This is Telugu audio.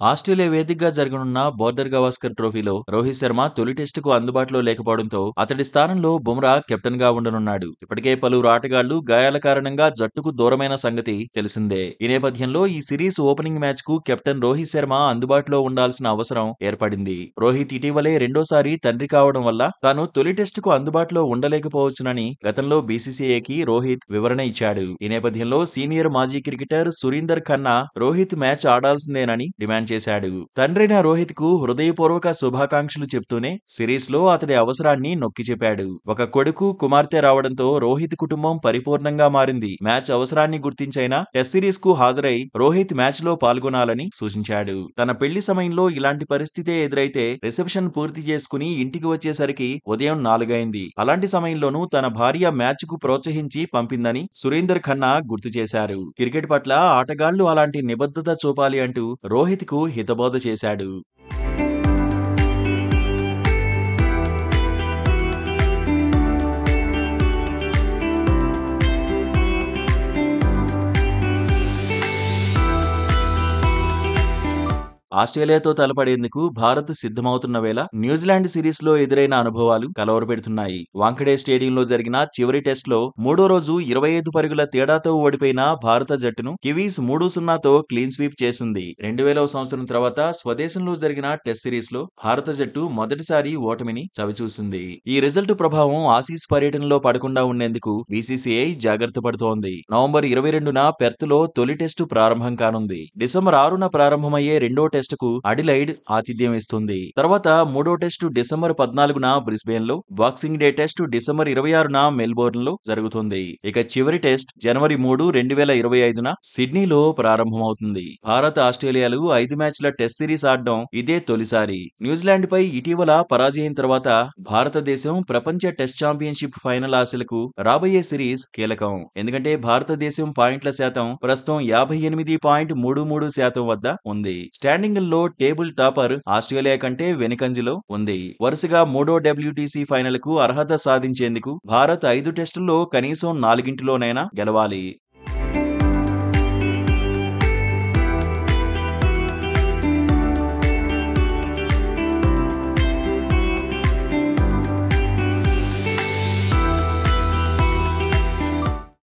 ఆస్ట్రేలియా వేదికగా జరగనున్న బోర్డర్ గవాస్కర్ ట్రోఫీలో రోహిత్ శర్మ తొలి టెస్టుకు అందుబాటులో లేకపోవడంతో అతడి స్థానంలో బుమ్రా కెప్టెన్ గా ఉండనున్నాడు. ఇప్పటికే పలువురు ఆటగాళ్లు గాయాల కారణంగా జట్టుకు దూరమైన సంగతి తెలిసిందే. ఈ నేపథ్యంలో ఈ సిరీస్ ఓపెనింగ్ మ్యాచ్ కు కెప్టెన్ రోహిత్ శర్మ అందుబాటులో ఉండాల్సిన అవసరం ఏర్పడింది. రోహిత్ ఇటీవలే రెండోసారి తండ్రి కావడం వల్ల తాను తొలి టెస్టుకు అందుబాటులో ఉండలేకపోవచ్చునని గతంలో బీసీసీఐకి రోహిత్ వివరణ ఇచ్చాడు. ఈ నేపథ్యంలో సీనియర్ మాజీ క్రికెటర్ సురీందర్ ఖన్నా రోహిత్ మ్యాచ్ ఆడాల్సిందేనని డిమాండ్ చేశాడు. తండ్రైన రోహిత్ కు హృదయపూర్వక శుభాకాంక్షలు చెప్తూనే సిరీస్ లో అతడి అవసరాన్ని నొక్కి చెప్పాడు. ఒక కొడుకు కుమార్తె రావడంతో రోహిత్ కుటుంబం పరిపూర్ణంగా మారింది. మ్యాచ్ అవసరాన్ని గుర్తించైనా టెస్ట్ సిరీస్ కు హాజరై రోహిత్ మ్యాచ్ లో పాల్గొనాలని సూచించాడు. తన పెళ్లి సమయంలో ఇలాంటి పరిస్థితే ఎదురైతే రిసెప్షన్ పూర్తి చేసుకుని ఇంటికి వచ్చేసరికి ఉదయం 4 అయింది. అలాంటి సమయంలోనూ తన భార్య మ్యాచ్ కు ప్రోత్సహించి పంపిందని సురీందర్ ఖన్నా గుర్తు చేశారు. క్రికెట్ పట్ల ఆటగాళ్లు అలాంటి నిబద్ధత చూపాలి అంటూ రోహిత్ కు హితబోధ చేశాడు. ఆస్ట్రేలియాతో తలపడేందుకు భారత్ సిద్ధమవుతున్న వేళ న్యూజిలాండ్ సిరీస్ లో ఎదురైన అనుభవాలు కలవరపెడుతున్నాయి. వాంఖడే స్టేడియంలో జరిగిన చివరి టెస్ట్ లో మూడో రోజు 25 పరుగుల తేడాతో ఓడిపోయిన భారత జట్టును కివీస్ 3-0తో క్లీన్ స్వీప్ చేసింది. 2000వ సంవత్సరం తర్వాత స్వదేశంలో జరిగిన టెస్ట్ సిరీస్ లో భారత జట్టు మొదటిసారి ఓటమిని చవిచూసింది. ఈ రిజల్ట్ ప్రభావం ఆసీస్ పర్యటనలో పడకుండా ఉండేందుకు బీసీసీఐ జాగ్రత్త పడుతోంది. నవంబర్ 22న పెర్త్ లో తొలి టెస్టు ప్రారంభం కానుంది. డిసెంబర్ 6న ప్రారంభమయ్యే రెండో టెస్టుకు అడిలైడ్ ఆతిథ్యం ఇస్తుంది. తర్వాత మూడో టెస్టు డిసెంబర్ 14న బ్రిస్బేన్ లో, బాక్సింగ్ డే టెస్టు డిసెంబర్ 26న మెల్బోర్న్ లో జరుగుతుంది. ఇక చివరి టెస్ట్ జనవరి 3, 2025న సిడ్నీలో ప్రారంభమవుతుంది. భారత్ ఆస్ట్రేలియాలు 5 మ్యాచ్ల టెస్ట్ సిరీస్ ఆడడం ఇదే తొలిసారి. న్యూజిలాండ్ పై ఇటీవల పరాజయం తర్వాత భారతదేశం ప్రపంచ టెస్ట్ ఛాంపియన్షిప్ ఫైనల్ ఆశలకు రాబోయే సిరీస్ కీలకం. ఎందుకంటే భారతదేశం పాయింట్ల శాతం ప్రస్తుతం 58.33% వద్ద ఉంది. స్టాండింగ్ లో టేబుల్ టాపర్ ఆస్ట్రేలియా కంటే వెనుకంజలో ఉంది. వరుసగా మూడో డబ్ల్యూటీసీ ఫైనల్ కు అర్హత సాధించేందుకు భారత్ 5 టెస్టుల్లో కనీసం 4గింటిలోనైనా గెలవాలి.